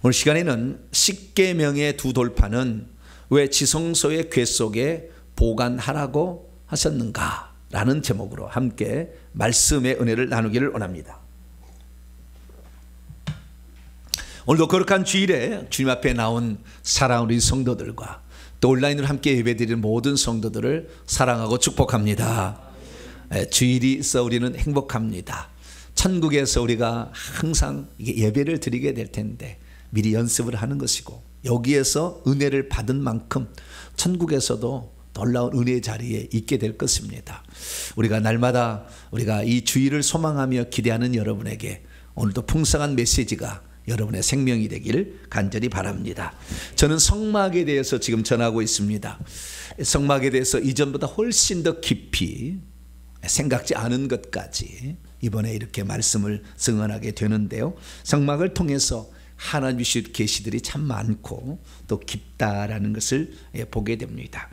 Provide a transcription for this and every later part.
오늘 시간에는 십계명의 두 돌판은 왜 지성소의 궤 속에 보관하라고 하셨는가 라는 제목으로 함께 말씀의 은혜를 나누기를 원합니다. 오늘도 거룩한 주일에 주님 앞에 나온 사랑하는 우리 성도들과 또 온라인으로 함께 예배드리는 모든 성도들을 사랑하고 축복합니다. 주일이 있어 우리는 행복합니다. 천국에서 우리가 항상 예배를 드리게 될 텐데 미리 연습을 하는 것이고, 여기에서 은혜를 받은 만큼 천국에서도 놀라운 은혜의 자리에 있게 될 것입니다. 우리가 날마다 우리가 이 주일을 소망하며 기대하는 여러분에게 오늘도 풍성한 메시지가 여러분의 생명이 되길 간절히 바랍니다. 저는 성막에 대해서 지금 전하고 있습니다. 성막에 대해서 이전보다 훨씬 더 깊이 생각지 않은 것까지 이번에 이렇게 말씀을 증언하게 되는데요. 성막을 통해서 하나님 주신 계시들이 참 많고 또 깊다라는 것을 보게 됩니다.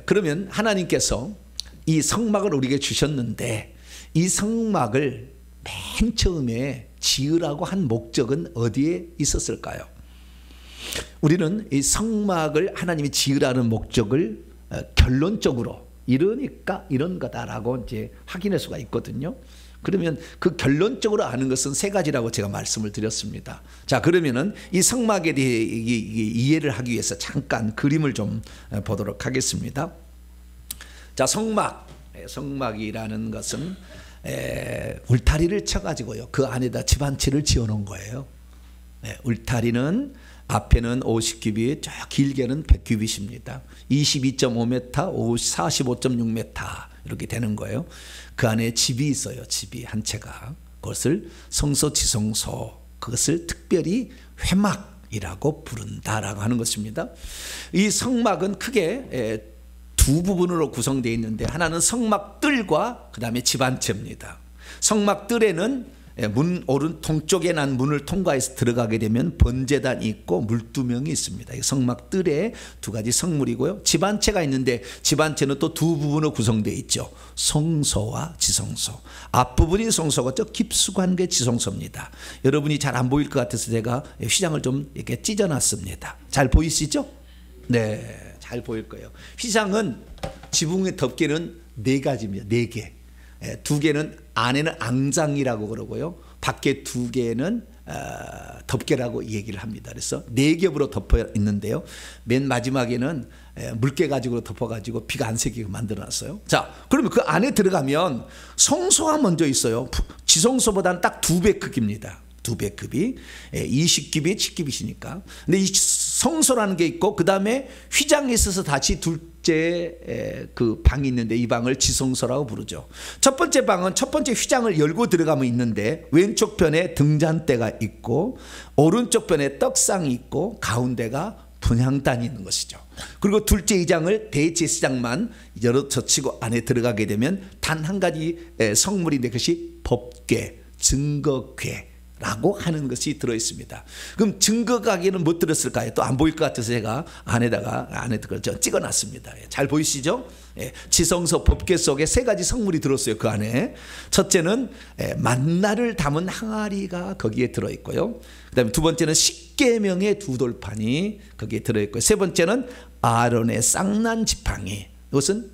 그러면 하나님께서 이 성막을 우리에게 주셨는데 이 성막을 맨 처음에 지으라고 한 목적은 어디에 있었을까요? 우리는 이 성막을 하나님이 지으라는 목적을 결론적으로 이러니까 이런 거다라고 이제 확인할 수가 있거든요. 그러면 그 결론적으로 아는 것은 세 가지라고 제가 말씀을 드렸습니다. 자, 그러면은 이 성막에 대해 이해를 하기 위해서 잠깐 그림을 좀 보도록 하겠습니다. 자, 성막이라는 것은 울타리를 쳐가지고요, 그 안에다 집 한 채를 지어놓은 거예요. 울타리는 앞에는 50규빗, 저 길게는 100규빗입니다. 22.5m, 45.6m 이렇게 되는 거예요. 그 안에 집이 있어요. 집이 한 채가. 그것을 성소, 지성소, 그것을 특별히 회막이라고 부른다라고 하는 것입니다. 이 성막은 크게 두 부분으로 구성되어 있는데, 하나는 성막뜰과 그 다음에 집 한 채입니다. 성막뜰에는 문 오른 동쪽에 난 문을 통과해서 들어가게 되면 번제단이 있고 물두멍이 있습니다. 성막뜰에 두 가지 성물이고요. 집 한 채가 있는데 집 한 채는 또 두 부분으로 구성되어 있죠. 성소와 지성소. 앞부분이 성소고 저 깊숙한 게 지성소입니다. 여러분이 잘 안 보일 것 같아서 제가 휘장을 좀 이렇게 찢어놨습니다. 잘 보이시죠? 네, 잘 보일 거예요. 휘장은 지붕의 덮개는 네 가지입니다. 네 개. 두 개는 안에는 앙장이라고 그러고요, 밖에 두 개는 덮개라고 얘기를 합니다. 그래서 네 겹으로 덮어 있는데요, 맨 마지막에는 물개 가지고 덮어가지고 비가 안 새기게 만들어놨어요. 자, 그러면 그 안에 들어가면 성소가 먼저 있어요. 지성소보다는 딱 2배 크기입니다. 2배 급이 20규빗, 10규빗이니까. 근데 이 성소라는 게 있고, 그 다음에 휘장에 있어서 다시 둘째 그 방이 있는데 이 방을 지성소라고 부르죠. 첫 번째 방은 첫 번째 휘장을 열고 들어가면 있는데, 왼쪽 편에 등잔대가 있고 오른쪽 편에 떡상이 있고 가운데가 분향단이 있는 것이죠. 그리고 둘째 이장을 대제사장만 열어 젖히고 안에 들어가게 되면 단 한 가지 성물인데 그것이 법궤, 증거궤 라고 하는 것이 들어있습니다. 그럼 증거가기는 못 들었을까요? 또 안 보일 것 같아서 제가 안에 찍어놨습니다. 잘 보이시죠? 지성소 법궤 속에 세 가지 성물이 들었어요. 그 안에 첫째는 만나를 담은 항아리가 거기에 들어있고요, 그 다음에 두 번째는 십계명의 두 돌판이 거기에 들어있고요, 세 번째는 아론의 쌍난 지팡이, 이것은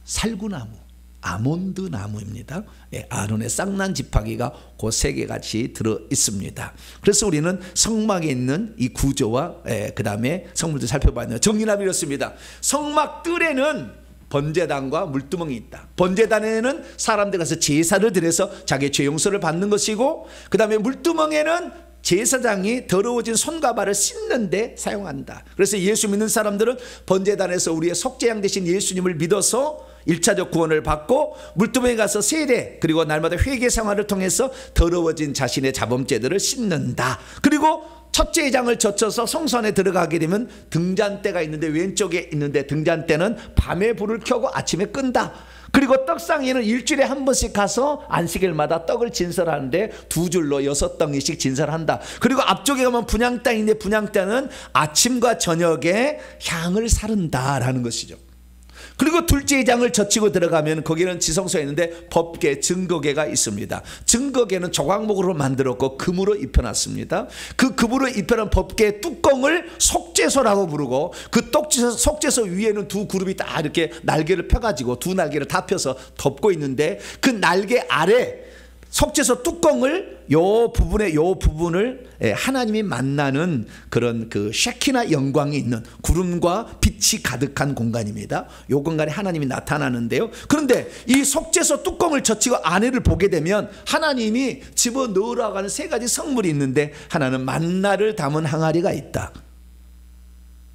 살구나무, 아몬드 나무입니다. 아론의 쌍난 지팡이가 그 세 개 같이 들어 있습니다. 그래서 우리는 성막에 있는 이 구조와 그 다음에 성물들 살펴봤는데, 정리하면 이렇습니다. 성막 뜰에는 번제단과 물두멍이 있다. 번제단에는 사람들 가서 제사를 드려서 자기의 죄 용서를 받는 것이고, 그 다음에 물두멍에는 제사장이 더러워진 손과 발을 씻는데 사용한다. 그래서 예수 믿는 사람들은 번제단에서 우리의 속죄양 되신 예수님을 믿어서 1차적 구원을 받고 물두멍에 가서 세례, 그리고 날마다 회개 생활을 통해서 더러워진 자신의 자범죄들을 씻는다. 그리고 첫째 장을 젖혀서 성소 안에 들어가게 되면 등잔대가 있는데, 왼쪽에 있는데 등잔대는 밤에 불을 켜고 아침에 끈다. 그리고 떡상에는 일주일에 한 번씩 가서 안식일마다 떡을 진설하는데 2줄로 6덩이씩 진설한다. 그리고 앞쪽에 가면 분향단인데 분향단은 아침과 저녁에 향을 사른다라는 것이죠. 그리고 둘째 장을 젖히고 들어가면 거기는 지성소가 있는데 법궤, 증거궤가 있습니다. 증거궤는 조각목으로 만들었고 금으로 입혀놨습니다. 그 금으로 입혀놓은 법궤 뚜껑을 속죄소라고 부르고 그 속죄소 위에는 두 그룹이 다 이렇게 날개를 펴가지고 두 날개를 다 펴서 덮고 있는데 그 날개 아래 속죄소 뚜껑을 요 부분을 하나님이 만나는 그런 그 쉐키나 영광이 있는 구름과 빛이 가득한 공간입니다. 요 공간에 하나님이 나타나는데요. 그런데 이 속죄소 뚜껑을 젖히고 안에를 보게 되면 하나님이 집어넣으라고 하는 세 가지 성물이 있는데 하나는 만나를 담은 항아리가 있다.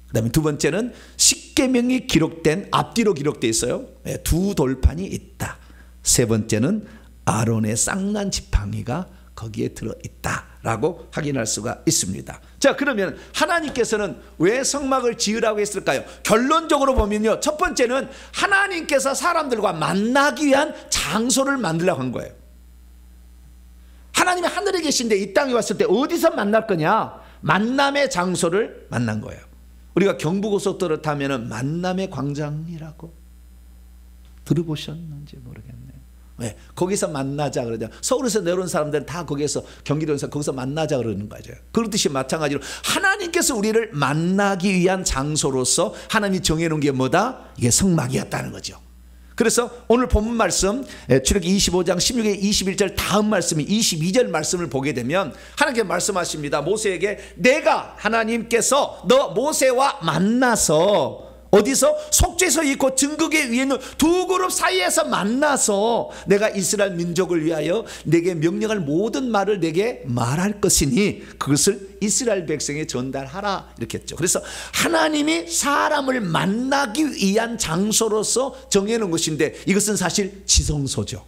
그 다음에 두 번째는 십계명이 기록된 앞뒤로 기록되어 있어요. 두 돌판이 있다. 세 번째는 아론의 쌍난 지팡이가 거기에 들어있다라고 확인할 수가 있습니다. 자, 그러면 하나님께서는 왜 성막을 지으라고 했을까요? 결론적으로 보면요, 첫 번째는 하나님께서 사람들과 만나기 위한 장소를 만들려고 한 거예요. 하나님이 하늘에 계신데 이 땅에 왔을 때 어디서 만날 거냐? 만남의 장소를 만난 거예요. 우리가 경부고속도로 타면 만남의 광장이라고 들어보셨는지 모르겠네요. 네, 거기서 만나자 그러죠. 서울에서 내려온 사람들은 다 거기에서 경기도에서 거기서 만나자 그러는 거죠. 그렇듯이 마찬가지로 하나님께서 우리를 만나기 위한 장소로서 하나님이 정해놓은 게 뭐다? 이게 성막이었다는 거죠. 그래서 오늘 본문 말씀 출애굽기 25장 16절 21절 다음 말씀이 22절 말씀을 보게 되면 하나님께서 말씀하십니다. 모세에게 내가 하나님께서 너 모세와 만나서 어디서? 속죄소에 있고 증거궤 위에 있는 두 그룹 사이에서 만나서 내가 이스라엘 민족을 위하여 내게 명령할 모든 말을 내게 말할 것이니 그것을 이스라엘 백성에 전달하라 이렇게 했죠. 그래서 하나님이 사람을 만나기 위한 장소로서 정해놓은 것인데 이것은 사실 지성소죠.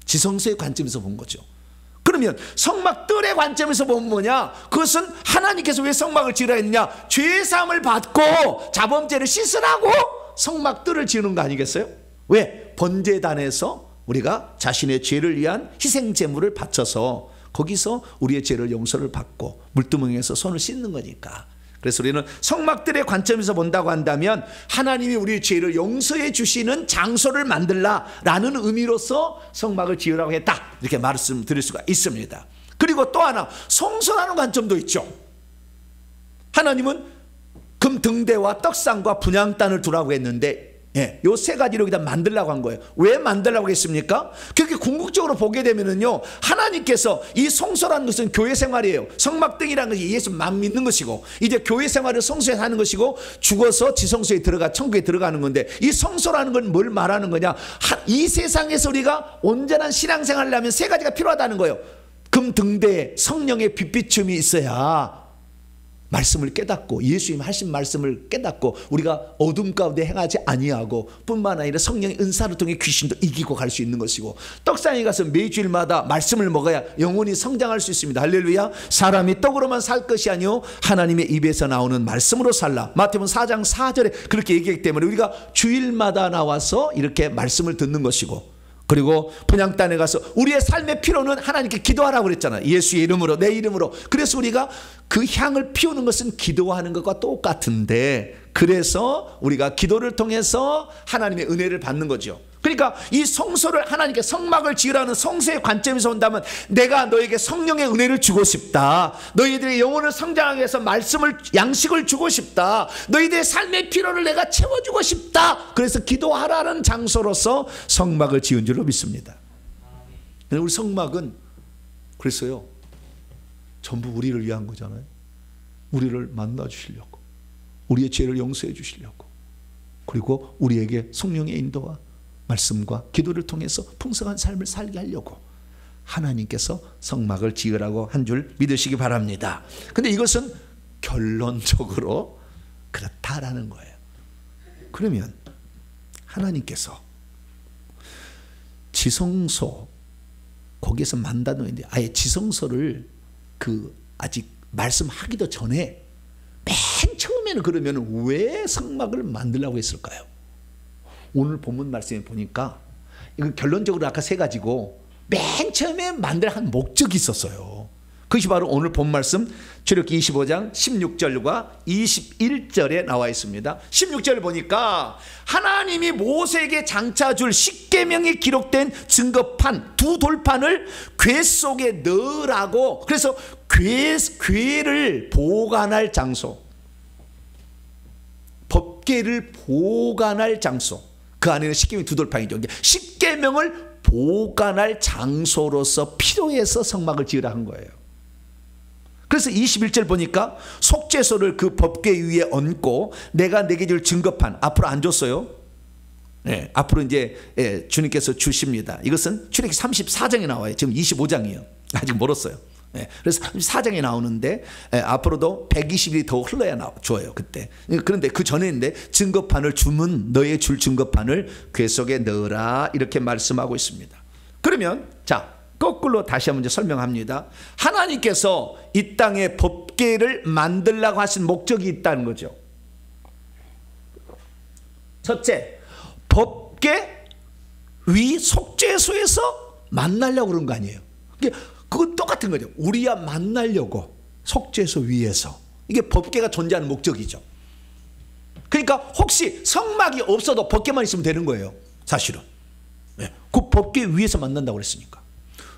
지성소의 관점에서 본 거죠. 그러면 성막들의 관점에서 보면 뭐냐? 그것은 하나님께서 왜 성막을 지으라 했느냐? 죄사함을 받고 자범죄를 씻으라고 성막들을 지으는 거 아니겠어요? 왜? 번제단에서 우리가 자신의 죄를 위한 희생제물을 바쳐서 거기서 우리의 죄를 용서를 받고 물두멍에서 손을 씻는 거니까. 그래서 우리는 성막들의 관점에서 본다고 한다면 하나님이 우리의 죄를 용서해 주시는 장소를 만들라라는 의미로서 성막을 지으라고 했다 이렇게 말씀드릴 수가 있습니다. 그리고 또 하나 성소라는 관점도 있죠. 하나님은 금 등대와 떡상과 분향단을 두라고 했는데 요 세 가지로 여기다 만들라고 한 거예요. 왜 만들라고 했습니까? 그렇게 궁극적으로 보게 되면은요, 하나님께서 이 성소라는 것은 교회 생활이에요. 성막등이라는 것이 예수만 믿는 것이고, 이제 교회 생활을 성소에 하는 것이고, 죽어서 지성소에 들어가 천국에 들어가는 건데, 이 성소라는 건 뭘 말하는 거냐? 이 세상에서 우리가 온전한 신앙생활을 하면 세 가지가 필요하다는 거예요. 금 등대에 성령의 빛비춤이 있어야 말씀을 깨닫고 예수님 하신 말씀을 깨닫고 우리가 어둠 가운데 행하지 아니하고 뿐만 아니라 성령의 은사를 통해 귀신도 이기고 갈 수 있는 것이고, 떡상에 가서 매주일마다 말씀을 먹어야 영혼이 성장할 수 있습니다. 할렐루야. 사람이 떡으로만 살 것이 아니요 하나님의 입에서 나오는 말씀으로 살라. 마태복음 4장 4절에 그렇게 얘기했기 때문에 우리가 주일마다 나와서 이렇게 말씀을 듣는 것이고, 그리고 분향단에 가서 우리의 삶의 필요는 하나님께 기도하라고 그랬잖아요. 예수의 이름으로, 내 이름으로. 그래서 우리가 그 향을 피우는 것은 기도하는 것과 똑같은데, 그래서 우리가 기도를 통해서 하나님의 은혜를 받는 거죠. 그러니까 이 성소를 하나님께 성막을 지으라는 성소의 관점에서 온다면 내가 너에게 성령의 은혜를 주고 싶다. 너희들의 영혼을 성장하기 위해서 말씀을 양식을 주고 싶다. 너희들의 삶의 필요를 내가 채워주고 싶다. 그래서 기도하라는 장소로서 성막을 지은 줄로 믿습니다. 우리 성막은 그랬어요. 전부 우리를 위한 거잖아요. 우리를 만나 주시려고, 우리의 죄를 용서해 주시려고, 그리고 우리에게 성령의 인도와 말씀과 기도를 통해서 풍성한 삶을 살게 하려고 하나님께서 성막을 지으라고 한 줄 믿으시기 바랍니다. 근데 이것은 결론적으로 그렇다라는 거예요. 그러면 하나님께서 지성소 거기에서 만다노인데 아예 지성소를 아직 말씀하기도 전에 맨 처음에는 그러면 왜 성막을 만들라고 했을까요? 오늘 본문 말씀에 보니까 이거 결론적으로 아까 세 가지고 맨 처음에 만들 한 목적이 있었어요. 그것이 바로 오늘 본 말씀 출애굽기 25장 16절과 21절에 나와 있습니다. 16절 보니까 하나님이 모세에게 장차 줄 십계명이 기록된 증거판 두 돌판을 궤 속에 넣으라고. 그래서 궤를 보관할 장소, 법궤를 보관할 장소, 그 안에는 십계명이 두 돌판이죠. 십계명을 보관할 장소로서 필요해서 성막을 지으라 한 거예요. 그래서 21절 보니까 속죄소를 그 법궤 위에 얹고 내가 내게 줄 증거판, 앞으로 안 줬어요. 네, 앞으로 이제 주님께서 주십니다. 이것은 출애굽기 34장에 나와요. 지금 25장이에요. 아직 멀었어요. 네, 그래서 34장에 나오는데 앞으로도 120일이 더 흘러야 줘요 그때. 그런데 그 전에인데 증거판을 주면 너의 줄 증거판을 궤 속에 넣으라 이렇게 말씀하고 있습니다. 그러면 자, 거꾸로 다시 한번 설명합니다. 하나님께서 이 땅에 법궤를 만들라고 하신 목적이 있다는 거죠. 첫째, 법궤 위 속죄소에서 만나려고 그런 거 아니에요. 그건 똑같은 거죠. 우리야 만나려고 속죄소 위에서. 이게 법궤가 존재하는 목적이죠. 그러니까 혹시 성막이 없어도 법궤만 있으면 되는 거예요. 사실은. 그 법궤 위에서 만난다고 그랬으니까.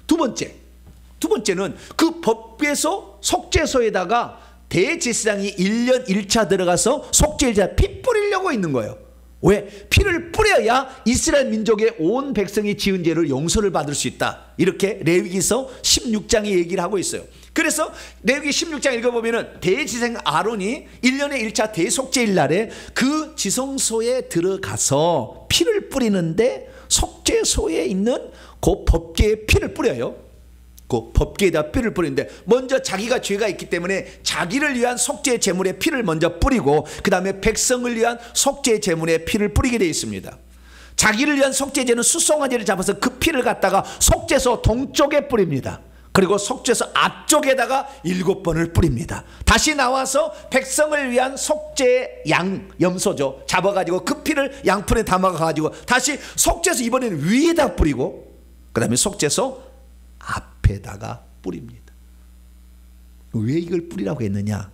두 번째는 그 법궤소 속죄소에다가 대제사장이 1년 1차 들어가서 속죄자 피 뿌리려고 있는 거예요. 왜? 피를 뿌려야 이스라엘 민족의 온 백성이 지은 죄를 용서를 받을 수 있다. 이렇게 레위기서 16장에 얘기를 하고 있어요. 그래서 레위기 16장 읽어보면 대제사장 아론이 1년의 1차 대속죄일 날에 그 지성소에 들어가서 피를 뿌리는데 속죄소에 있는 그 법궤에 피를 뿌려요. 그 법궤에다 피를 뿌리는데 먼저 자기가 죄가 있기 때문에 자기를 위한 속죄 제물의 피를 먼저 뿌리고 그 다음에 백성을 위한 속죄 제물의 피를 뿌리게 되어 있습니다. 자기를 위한 속죄제는 수송아지를 잡아서 그 피를 갖다가 속죄소 동쪽에 뿌립니다. 그리고 속죄소 앞쪽에다가 7번을 뿌립니다. 다시 나와서 백성을 위한 속죄 염소죠. 잡아가지고 그 피를 양푼에 담아가지고 다시 속죄소 이번에는 위에다 뿌리고 그 다음에 속죄소 앞에다가 뿌립니다. 왜 이걸 뿌리라고 했느냐?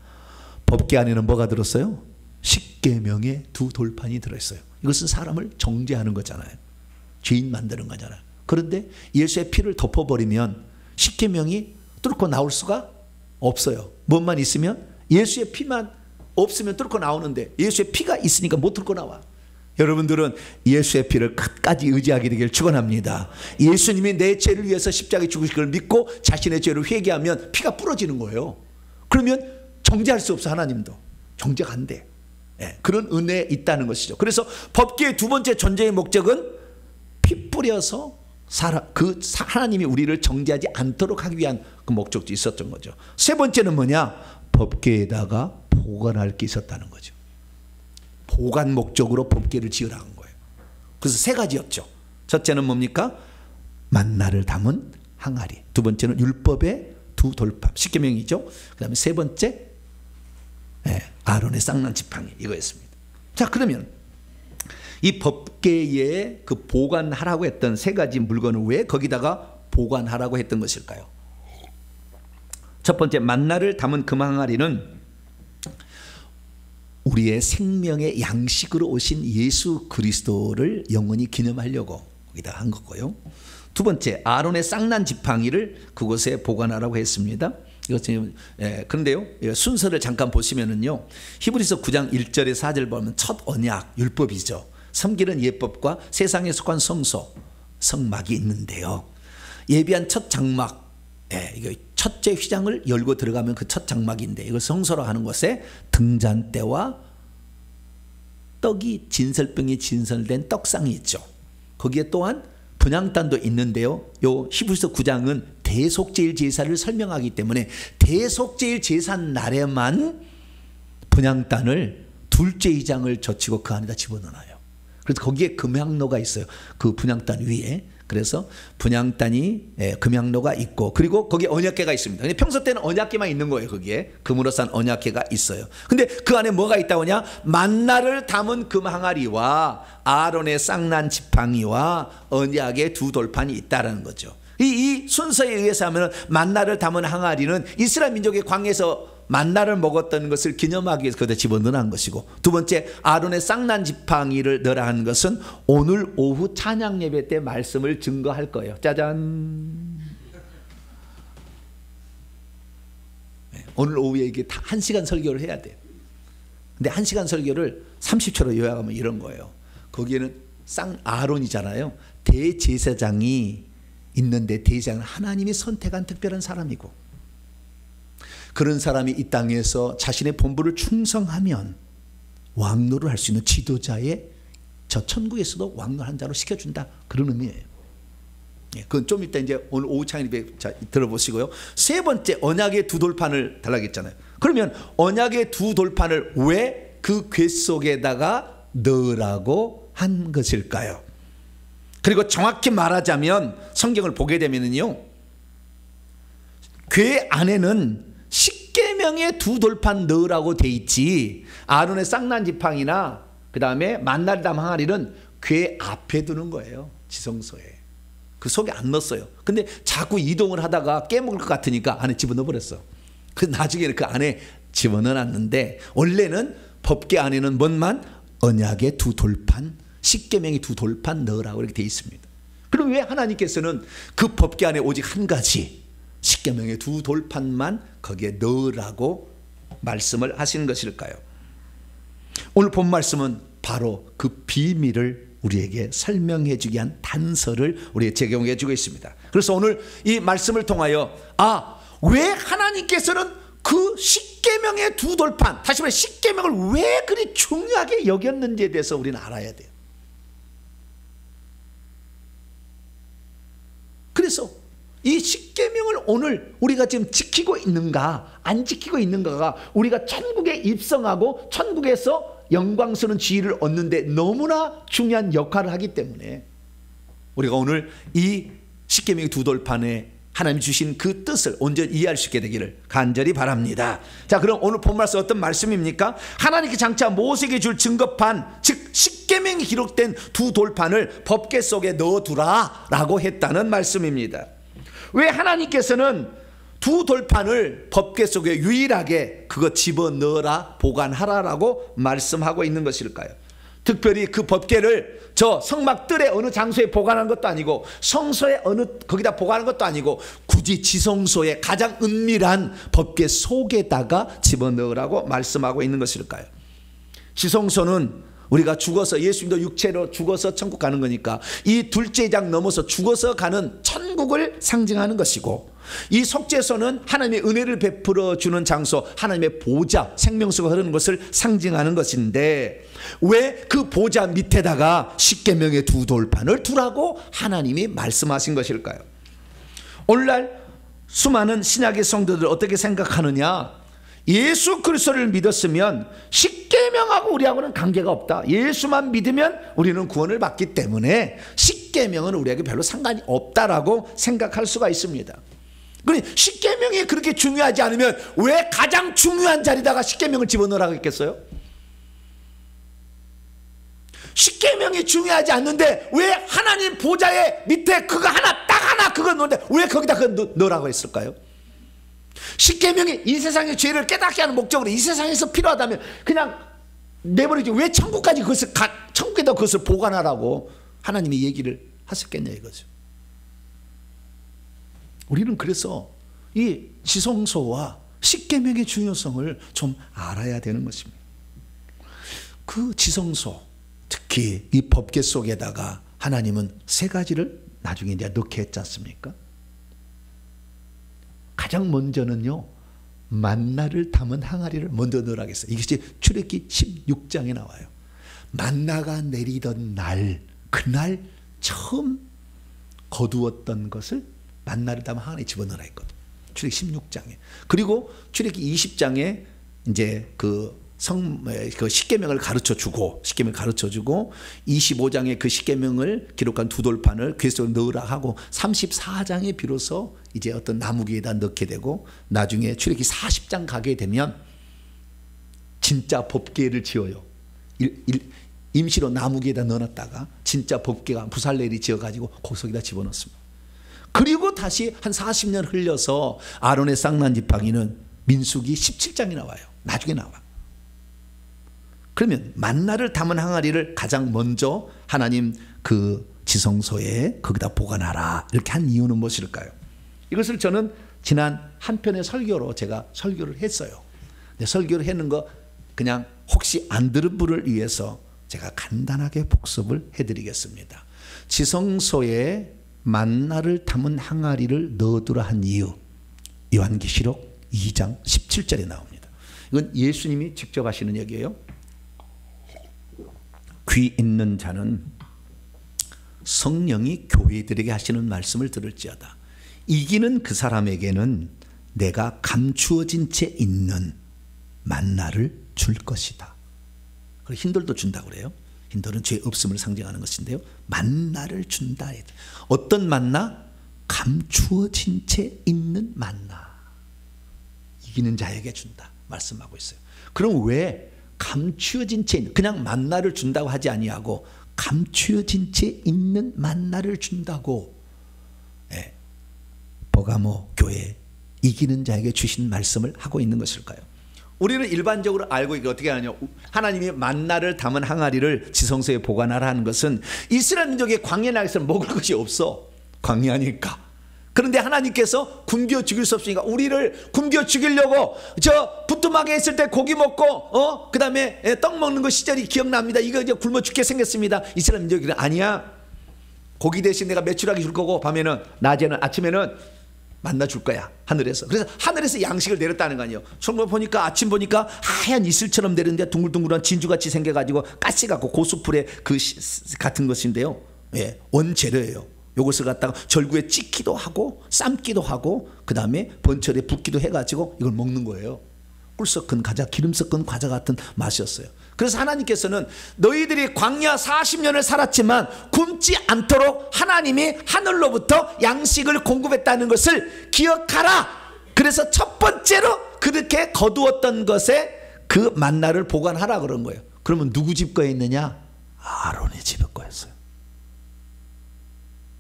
법궤 안에는 뭐가 들었어요? 십계명의 두 돌판이 들어있어요. 이것은 사람을 정죄하는 거잖아요. 죄인 만드는 거잖아요. 그런데 예수의 피를 덮어버리면 십계명이 뚫고 나올 수가 없어요. 뭐만 있으면 예수의 피만 없으면 뚫고 나오는데 예수의 피가 있으니까 못 뚫고 나와. 여러분들은 예수의 피를 끝까지 의지하게 되길 축원합니다. 예수님이 내 죄를 위해서 십자가에 죽으신 걸 믿고 자신의 죄를 회개하면 피가 부러지는 거예요. 그러면 정죄할 수 없어. 하나님도 정죄가 안 돼. 그런 은혜에 있다는 것이죠. 그래서 법궤의 두 번째 존재의 목적은 피 뿌려서 하나님이 우리를 정죄하지 않도록 하기 위한 그 목적도 있었던 거죠. 세 번째는 뭐냐? 법궤에다가 보관할 게 있었다는 거죠. 보관 목적으로 법궤를 지으라 한 거예요. 그래서 세 가지였죠. 첫째는 뭡니까? 만나를 담은 항아리. 두 번째는 율법의 두 돌판, 십계명이죠. 그 다음에 세 번째 아론의 쌍난 지팡이, 이거였습니다. 자, 그러면 이 법궤에 그 보관하라고 했던 세 가지 물건을 왜 거기다가 보관하라고 했던 것일까요? 첫 번째, 만나를 담은 금 항아리는 우리의 생명의 양식으로 오신 예수 그리스도를 영원히 기념하려고 거기다 한 거고요. 두 번째, 아론의 쌍난 지팡이를 그곳에 보관하라고 했습니다. 이것은 그런데요, 순서를 잠깐 보시면은요, 히브리서 9장 1절에 4절 보면 첫 언약 율법이죠. 섬기는 예법과 세상에 속한 성소 성막이 있는데요, 예비한 첫 장막, 이거 첫째 휘장을 열고 들어가면 그 첫 장막인데, 이걸 성소로 하는 곳에 등잔대와 떡이 진설병이 진설된 떡상이 있죠. 거기에 또한 분향단도 있는데요, 요 히브리서 9장은 대속제일 제사를 설명하기 때문에 대속제일 제사 날에만 분향단을 둘째 휘장을 젖히고 그 안에다 집어넣어요. 그래서 거기에 금향로가 있어요. 그 분향단 위에. 그래서 분향단이 금향로가 있고, 그리고 거기에 언약궤가 있습니다. 근데 평소 때는 언약궤만 있는 거예요. 거기에 금으로 싼 언약궤가 있어요. 근데 그 안에 뭐가 있다고 하냐? 만나를 담은 금 항아리와 아론의 쌍난 지팡이와 언약의 두 돌판이 있다라는 거죠. 이 순서에 의해서 하면 만나를 담은 항아리는 이스라엘 민족의 광야에서 만나를 먹었던 것을 기념하기 위해서 거기다 집어넣은 것이고, 두 번째 아론의 쌍난 지팡이를 넣으라 한 것은 오늘 오후 찬양 예배 때 말씀을 증거할 거예요. 짜잔. 오늘 오후에 이게 다 1시간 설교를 해야 돼요. 근데 1시간 설교를 30초로 요약하면 이런 거예요. 거기에는 아론이잖아요. 대제사장이 있는데 대제사장은 하나님이 선택한 특별한 사람이고, 그런 사람이 이 땅에서 자신의 본부를 충성하면 왕노를 할 수 있는 지도자의 저 천국에서도 왕노한 자로 시켜준다, 그런 의미예요. 그건 좀 이따 이제 오늘 오후 창의 들어보시고요. 세 번째, 언약의 두 돌판을 달라고 했잖아요. 그러면 언약의 두 돌판을 왜 그 궤 속에다가 넣으라고 한 것일까요? 그리고 정확히 말하자면 성경을 보게 되면요, 궤 안에는 십계명의 두 돌판 넣으라고 돼 있지, 아론의 쌍난 지팡이나 그 다음에 만나를 담은 항아리는 궤 앞에 두는 거예요. 지성소에. 그 속에 안 넣었어요. 근데 자꾸 이동을 하다가 깨먹을 것 같으니까 안에 집어넣어 버렸어. 그 나중에는 그 안에 집어넣어 놨는데, 원래는 법궤 안에는 뭔만 언약의 두 돌판, 십계명의 두 돌판 넣으라고 이렇게 돼 있습니다. 그럼 왜 하나님께서는 그 법궤 안에 오직 한 가지 십계명의 두 돌판만 거기에 넣으라고 말씀을 하시는 것일까요? 오늘 본 말씀은 바로 그 비밀을 우리에게 설명해 주기 위한 단서를 우리에게 제공해 주고 있습니다. 그래서 오늘 이 말씀을 통하여 왜 하나님께서는 그 십계명의 두 돌판, 다시 말해 십계명을 왜 그리 중요하게 여겼는지에 대해서 우리는 알아야 돼요. 그래서 이 십계명을 오늘 우리가 지금 지키고 있는가 안 지키고 있는가가 우리가 천국에 입성하고 천국에서 영광스러운 지위를 얻는데 너무나 중요한 역할을 하기 때문에 우리가 오늘 이 십계명의 두 돌판에 하나님이 주신 그 뜻을 온전히 이해할 수 있게 되기를 간절히 바랍니다. 자, 그럼 오늘 본 말씀 어떤 말씀입니까? 하나님께 장차 모세에게 줄 증거판, 즉 십계명이 기록된 두 돌판을 법궤 속에 넣어두라 라고 했다는 말씀입니다. 왜 하나님께서는 두 돌판을 법궤 속에 유일하게 그거 집어넣어라, 보관하라라고 말씀하고 있는 것일까요? 특별히 그 법궤를 저 성막 뜰의 어느 장소에 보관하는 것도 아니고 성소의 어느 거기다 보관하는 것도 아니고 굳이 지성소의 가장 은밀한 법궤 속에다가 집어넣으라고 말씀하고 있는 것일까요? 지성소는 우리가 죽어서 예수님도 육체로 죽어서 천국 가는 거니까 이 둘째 장 넘어서 죽어서 가는 천국을 상징하는 것이고, 이 속죄소는 하나님의 은혜를 베풀어 주는 장소, 하나님의 보좌, 생명수가 흐르는 것을 상징하는 것인데 왜 그 보좌 밑에다가 십계명의 두 돌판을 두라고 하나님이 말씀하신 것일까요? 오늘날 수많은 신약의 성도들 어떻게 생각하느냐? 예수 그리스도를 믿었으면 십계명하고 우리하고는 관계가 없다. 예수만 믿으면 우리는 구원을 받기 때문에 십계명은 우리에게 별로 상관이 없다라고 생각할 수가 있습니다. 그러니 십계명이 그렇게 중요하지 않으면 왜 가장 중요한 자리다가 십계명을 집어넣으라고 했겠어요? 십계명이 중요하지 않는데 왜 하나님 보좌의 밑에 그거 하나 딱 하나 그거 넣는데 왜 거기다 그거 넣으라고 했을까요? 십계명이 이 세상의 죄를 깨닫게 하는 목적으로 이 세상에서 필요하다면 그냥 내버리지 왜 천국까지 그것을 천국에다 그것을 보관하라고 하나님이 얘기를 하셨겠냐 이거죠. 우리는 그래서 이 지성소와 십계명의 중요성을 좀 알아야 되는 것입니다. 그 지성소, 특히 이 법궤 속에다가 하나님은 세 가지를 나중에 이제 넣게 했지 않습니까? 가장 먼저는요, 만나를 담은 항아리를 먼저 넣으라고 했어요. 이것이 출애굽기 16장에 나와요. 만나가 내리던 날, 그날 처음 거두었던 것을 만나를 담은 항아리에 집어넣으라 했거든. 출애굽기 16장에. 그리고 출애굽기 20장에 이제 그 십계명을 가르쳐 주고 25장에 그 십계명을 기록한 두 돌판을 궤 속에 넣으라 하고 34장에 비로소 이제 어떤 나무귀에다 넣게 되고 나중에 출애굽기 40장 가게 되면 진짜 법궤를 지어요. 임시로 나무귀에다 넣어놨다가 진짜 법궤가 부살렐이 지어가지고 그 속에다 집어넣습니다. 그리고 다시 한 40년 흘려서 아론의 쌍난 지팡이는 민수기 17장이 나와요. 나중에 나와. 그러면 만나를 담은 항아리를 가장 먼저 하나님 그 지성소에 거기다 보관하라 이렇게 한 이유는 무엇일까요? 이것을 저는 지난 한 편의 설교로 제가 설교를 했어요. 근데 설교를 했는 거 그냥 혹시 안 들은 분을 위해서 제가 간단하게 복습을 해드리겠습니다. 지성소에 만나를 담은 항아리를 넣어두라 한 이유, 요한계시록 2장 17절에 나옵니다. 이건 예수님이 직접 하시는 얘기예요. 귀 있는 자는 성령이 교회들에게 하시는 말씀을 들을지어다. 이기는 그 사람에게는 내가 감추어진 채 있는 만나를 줄 것이다. 흰돌도 준다고 그래요. 흰돌은 죄 없음을 상징하는 것인데요. 만나를 준다. 어떤 만나? 감추어진 채 있는 만나. 이기는 자에게 준다. 말씀하고 있어요. 그럼 왜 감추어진 채 있는, 그냥 만나를 준다고 하지 아니하고 감추어진 채 있는 만나를 준다고 버가모 교회 이기는 자에게 주신 말씀을 하고 있는 것일까요? 우리는 일반적으로 알고 이게 어떻게 하냐, 하나님이 만나를 담은 항아리를 지성소에 보관하라 하는 것은 이스라엘 민족의 광야 나라에서는 먹을 것이 없어. 광야니까. 그런데 하나님께서 굶겨 죽일 수 없으니까 우리를 굶겨 죽이려고 저 부뚜막에 있을 때 고기 먹고 그 다음에 떡 먹는 거 시절이 기억납니다. 이거 이제 굶어 죽게 생겼습니다. 이스라엘 민족이 아니야. 고기 대신 내가 메추라기 줄 거고 밤에는 낮에는 아침에는 만나 줄 거야 하늘에서. 그래서 하늘에서 양식을 내렸다는 거 아니에요. 정말 보니까 아침 보니까 하얀 이슬처럼 내렸는데 둥글둥글한 진주같이 생겨가지고 가시 같고 고수풀의 그 같은 것인데요. 예, 원재료예요. 요것을 갖다가 절구에 찢기도 하고 삶기도 하고 그 다음에 번철에 붓기도 해가지고 이걸 먹는 거예요. 꿀 섞은 과자, 기름 섞은 과자 같은 맛이었어요. 그래서 하나님께서는 너희들이 광야 40년을 살았지만 굶지 않도록 하나님이 하늘로부터 양식을 공급했다는 것을 기억하라. 그래서 첫 번째로 그렇게 거두었던 것에 그 만나를 보관하라 그런 거예요. 그러면 누구 집 거에 있느냐? 아론의 집 거였어요.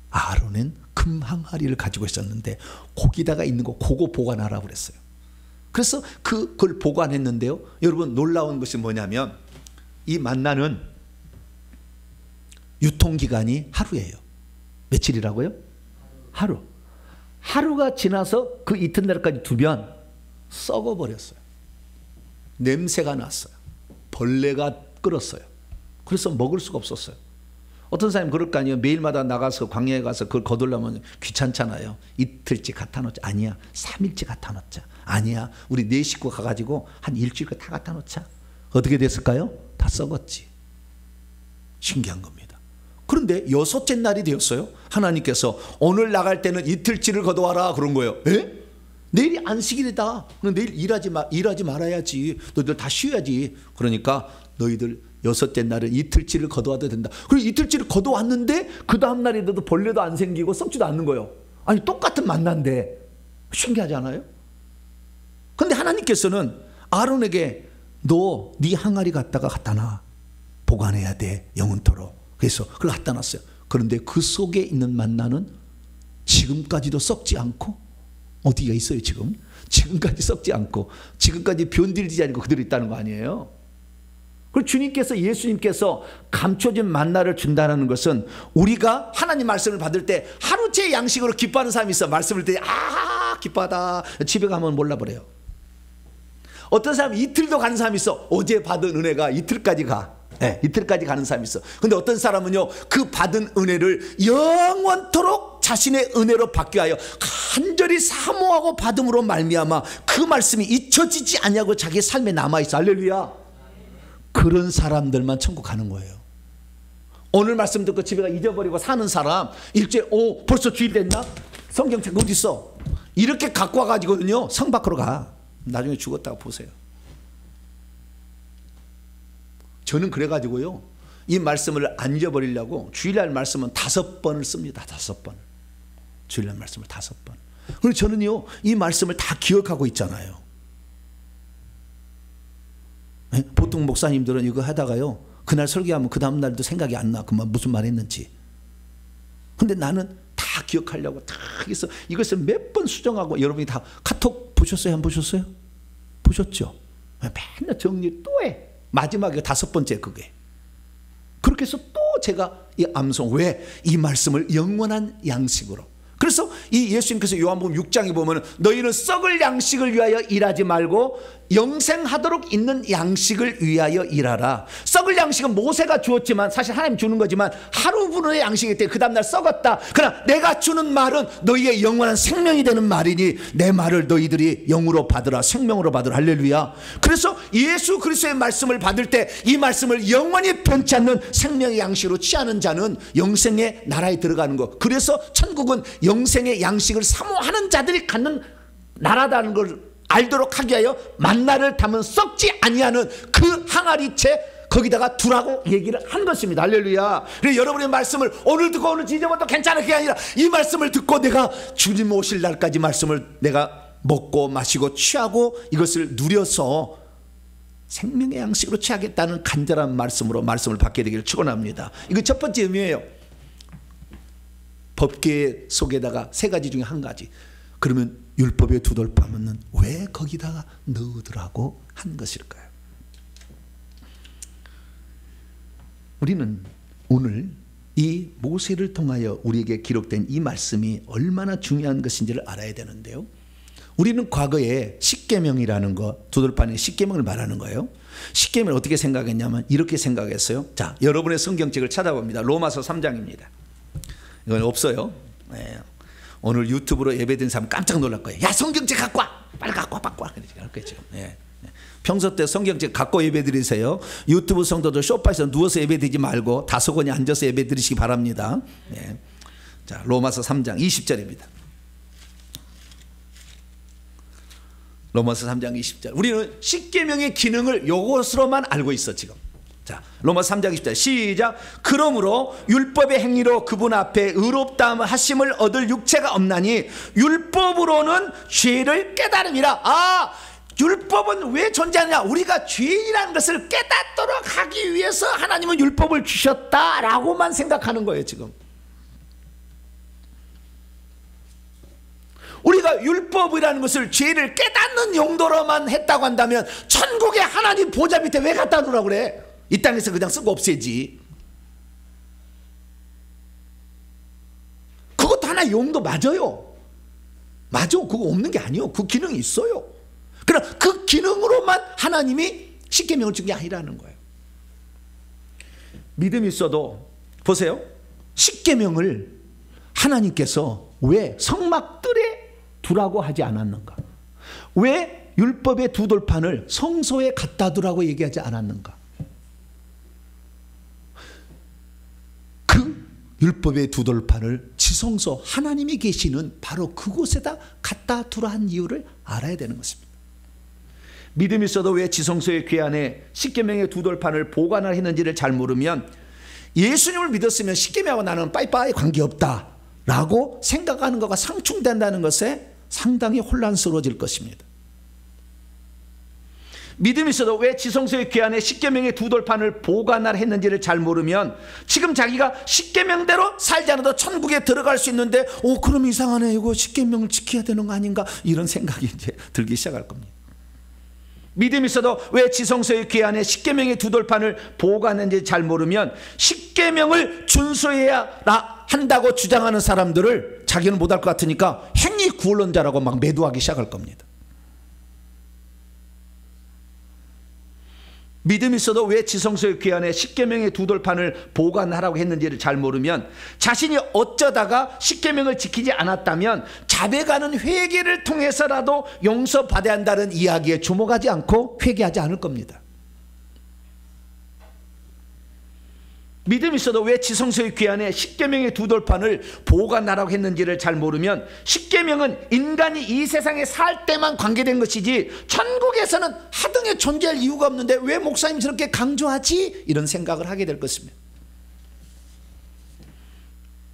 아론은 금 항아리를 가지고 있었는데 거기다가 있는 거 그거 보관하라고 그랬어요. 그래서 그걸 보관했는데요. 여러분 놀라운 것이 뭐냐면 이 만나는 유통기간이 하루예요. 며칠이라고요? 하루. 하루가 지나서 그 이튿날까지 두면 썩어버렸어요. 냄새가 났어요. 벌레가 끓었어요. 그래서 먹을 수가 없었어요. 어떤 사람이 그럴 거 아니에요. 매일마다 나가서 광야에 가서 그걸 거두려면 귀찮잖아요. 이틀째 갖다 놓자. 아니야. 3일째 갖다 놓자. 아니야. 우리 4 식구 가가지고 한 일주일 다 갖다 놓자. 어떻게 됐을까요? 다 썩었지. 신기한 겁니다. 그런데 6째 날이 되었어요. 하나님께서 오늘 나갈 때는 이틀치를 거두어라 그런 거예요. 에? 내일이 안식일이다. 그럼 내일 일하지 말아야지. 너희들 다 쉬어야지. 그러니까 너희들 6째 날은 이틀치를 거두어도 된다. 그리고 이틀치를 거두었는데 그 다음 날이 돼도 벌레도 안 생기고 썩지도 않는 거예요. 아니 똑같은 만나인데 신기하지 않아요? 그런데 하나님께서는 아론에게 너 네 항아리 갖다 놔. 보관해야 돼. 영원토록. 그래서 그걸 갖다 놨어요. 그런데 그 속에 있는 만나는 지금까지도 썩지 않고 어디가 있어요 지금? 지금까지 썩지 않고 지금까지 변질되지 않고 그대로 있다는 거 아니에요? 그리고 주님께서 예수님께서 감춰진 만나를 준다는 것은 우리가 하나님 말씀을 받을 때 하루째 양식으로 기뻐하는 사람이 있어. 말씀을 듣고 기뻐하다. 집에 가면 몰라버려요. 어떤 사람은 이틀도 가는 사람이 있어. 어제 받은 은혜가 이틀까지 가. 네, 이틀까지 가는 사람이 있어. 근데 어떤 사람은요 그 받은 은혜를 영원토록 자신의 은혜로 바뀌어야 간절히 사모하고 받음으로 말미암아 그 말씀이 잊혀지지 않냐고 자기 삶에 남아있어. 할렐루야. 그런 사람들만 천국 가는 거예요. 오늘 말씀 듣고 집에 가 잊어버리고 사는 사람 일주일 벌써 주일 됐나? 성경책 어디 있어? 이렇게 갖고 와가지고는요 성 밖으로 가. 나중에 죽었다고 보세요. 저는 그래가지고요 이 말씀을 안 잊어버리려고 주일날 말씀은 5번을 씁니다. 5번. 주일날 말씀을 5번. 그리고 저는요 이 말씀을 다 기억하고 있잖아요. 보통 목사님들은 이거 하다가요 그날 설교하면 그 다음 날도 생각이 안 나. 그만 무슨 말 했는지. 근데 나는 다 기억하려고 다 해서 이것을 몇 번 수정하고, 여러분이 다 카톡 보셨어요? 안 보셨어요? 보셨죠? 맨날 정리 또 해. 마지막에 5번째 그게. 그렇게 해서 또 제가 이 암송, 왜? 이 말씀을 영원한 양식으로. 그래서 이 예수님께서 요한복음 6장에 보면 너희는 썩을 양식을 위하여 일하지 말고 영생하도록 있는 양식을 위하여 일하라. 썩을 양식은 모세가 주었지만 사실 하나님 주는 거지만 하루분의 양식이기 때문에 그 다음날 썩었다. 그러나 내가 주는 말은 너희의 영원한 생명이 되는 말이니 내 말을 너희들이 영으로 받으라, 생명으로 받으라. 할렐루야. 그래서 예수 그리스도의 말씀을 받을 때 이 말씀을 영원히 변치 않는 생명의 양식으로 취하는 자는 영생의 나라에 들어가는 것. 그래서 천국은 영생의 양식을 사모하는 자들이 갖는 나라다는 걸 알도록 하기 위하여 만나를 담은 썩지 아니하는 그 항아리채 거기다가 두라고 얘기를 한 것입니다. 할렐루야. 그래서 여러분의 말씀을 오늘 듣고 오늘 잊어버려도 괜찮아. 그게 아니라 이 말씀을 듣고 내가 주님 오실 날까지 말씀을 내가 먹고 마시고 취하고 이것을 누려서 생명의 양식으로 취하겠다는 간절한 말씀으로 말씀을 받게 되기를 축원합니다. 이거 첫 번째 의미예요. 법계 속에다가 3가지 중에 1가지. 그러면 율법의 두 돌파면은 왜 거기다가 넣으라고 한 것일까요? 우리는 오늘 이 모세를 통하여 우리에게 기록된 이 말씀이 얼마나 중요한 것인지를 알아야 되는데요. 우리는 과거에 십계명이라는 거, 두 돌판의 십계명을 말하는 거예요. 십계명을 어떻게 생각했냐면 이렇게 생각했어요. 자, 여러분의 성경책을 찾아봅니다. 로마서 3장입니다. 이건 없어요. 네. 오늘 유튜브로 예배드린 사람 깜짝 놀랄 거예요. 야, 성경책 갖고 와! 빨리 갖고 와! 갖고 와! 그렇게 네. 평소 때 성경책 갖고 예배드리세요. 유튜브 성도들 소파에서 누워서 예배드리지 말고 다소곳이 앉아서 예배드리시기 바랍니다. 네. 자, 로마서 3장 20절입니다. 로마서 3장 20절. 우리는 십계명의 기능을 이것으로만 알고 있어 지금. 자, 로마서 3장 20절 시작. 그러므로 율법의 행위로 그분 앞에 의롭다 하심을 얻을 육체가 없나니 율법으로는 죄를 깨달음이라. 아, 율법은 왜 존재하느냐? 우리가 죄인이라는 것을 깨닫도록 하기 위해서 하나님은 율법을 주셨다라고만 생각하는 거예요 지금. 우리가 율법이라는 것을 죄를 깨닫는 용도로만 했다고 한다면 천국의 하나님 보좌 밑에 왜 갖다 놓으라고 그래? 이 땅에서 그냥 쓰고 없애지. 그것도 하나의 용도 맞아요. 맞아. 그거 없는 게 아니에요. 그 기능이 있어요. 그럼 그 기능으로만 하나님이 십계명을 준 게 아니라는 거예요. 믿음이 있어도 보세요. 십계명을 하나님께서 왜 성막들에 두라고 하지 않았는가? 왜 율법의 두 돌판을 성소에 갖다 두라고 얘기하지 않았는가? 그 율법의 두 돌판을 지성소 하나님이 계시는 바로 그곳에다 갖다 두라 한 이유를 알아야 되는 것입니다. 믿음이 있어도 왜 지성소의 궤안에 십계명의 두 돌판을 보관을 했는지를 잘 모르면 예수님을 믿었으면 십계명하고 나는 빠이빠이 관계없다 라고 생각하는 것과 상충된다는 것에 상당히 혼란스러워질 것입니다. 믿음이 있어도 왜 지성소의 궤안에 십계명의 두 돌판을 보관을 했는지를 잘 모르면 지금 자기가 십계명대로 살지 않아도 천국에 들어갈 수 있는데 그럼 이상하네, 이거 십계명을 지켜야 되는 거 아닌가, 이런 생각이 이제 들기 시작할 겁니다. 믿음이 있어도 왜 지성소의 궤안에 십계명의 두 돌판을 보관했는지 잘 모르면 십계명을 준수해야 한다고 주장하는 사람들을 자기는 못할 것 같으니까 행위 구원론자라고 막 매도하기 시작할 겁니다. 믿음이 있어도 왜 지성소의 궤안에 십계명의 두 돌판을 보관하라고 했는지를 잘 모르면 자신이 어쩌다가 십계명을 지키지 않았다면 자백하는 회개를 통해서라도 용서받아야 한다는 이야기에 주목하지 않고 회개하지 않을 겁니다. 믿음이 있어도 왜 지성소의 궤안에 십계명의 두 돌판을 보관하라고 했는지를 잘 모르면 십계명은 인간이 이 세상에 살 때만 관계된 것이지 천국에서는 하등에 존재할 이유가 없는데 왜 목사님이 저렇게 강조하지? 이런 생각을 하게 될 것입니다.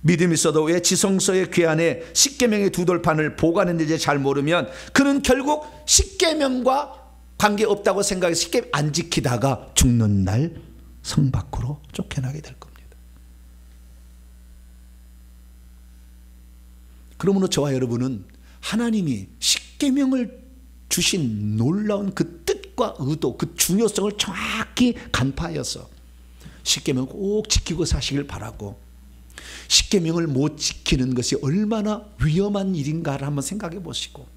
믿음이 있어도 왜 지성소의 궤안에 십계명의 두 돌판을 보관했는지 잘 모르면 그는 결국 십계명과 관계없다고 생각해서 십계명 안 지키다가 죽는 날 성 밖으로 쫓겨나게 될 겁니다. 그러므로 저와 여러분은 하나님이 십계명을 주신 놀라운 그 뜻과 의도, 그 중요성을 정확히 간파하여서 십계명을 꼭 지키고 사시길 바라고, 십계명을 못 지키는 것이 얼마나 위험한 일인가를 한번 생각해 보시고,